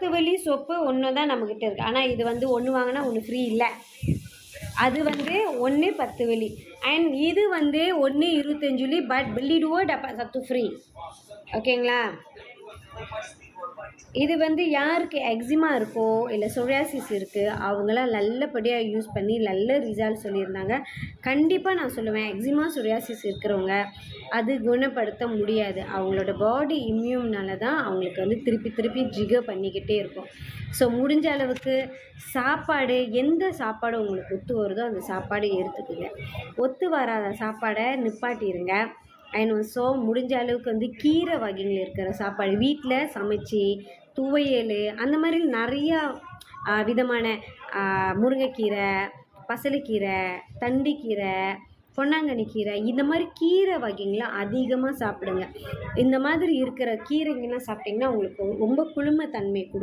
10 வெள்ளி சோப்பு ஒன்று தான் நம்மக்கிட்ட இருக்குது. ஆனால் இது வந்து ஒன்று வாங்கினா ஒன்று ஃப்ரீ இல்லை. அது வந்து 1 10 வெள்ளி. அண்ட் இது வந்து 1 25 வெள்ளி. But beli 2 dapat 1 free. ஓகேங்களா? இது வந்து யாருக்கு எக்ஸிமா இருக்கோ இல்லை சொரியாசிஸ் இருக்குது அவங்களாம் நல்லபடியாக யூஸ் பண்ணி நல்ல ரிசல்ட் சொல்லியிருந்தாங்க. கண்டிப்பாக நான் சொல்லுவேன், எக்ஸிமா சொரியாசிஸ் இருக்கிறவங்க அது குணப்படுத்த முடியாது. அவங்களோட பாடி இம்யூன்னால தான் அவங்களுக்கு வந்து திருப்பி ஜிகர் பண்ணிக்கிட்டே இருக்கும். ஸோ முடிஞ்ச அளவுக்கு சாப்பாடு, எந்த சாப்பாடு உங்களுக்கு ஒத்து வருதோ அந்த சாப்பாடு எடுத்துக்குங்க. ஒத்து வராத சாப்பாடை நிப்பாட்டிடுங்க. அண்ட் ஸோ முடிஞ்ச அளவுக்கு வந்து கீரை வகைகள் இருக்கிற சாப்பாடு வீட்டில் சமைச்சி, துவையல் அந்த மாதிரி நிறையா விதமான முருங்கைக்கீரை, பசலைக்கீரை, தண்டுக்கீரை, பொன்னாங்கண்ணி கீரை, இந்த மாதிரி கீரை வகைங்களாம் அதிகமாக சாப்பிடுங்க. இந்த மாதிரி இருக்கிற கீரைங்கெல்லாம் சாப்பிட்டிங்கன்னா உங்களுக்கு ரொம்ப குளுமைத்தன்மை கொடுக்கும்.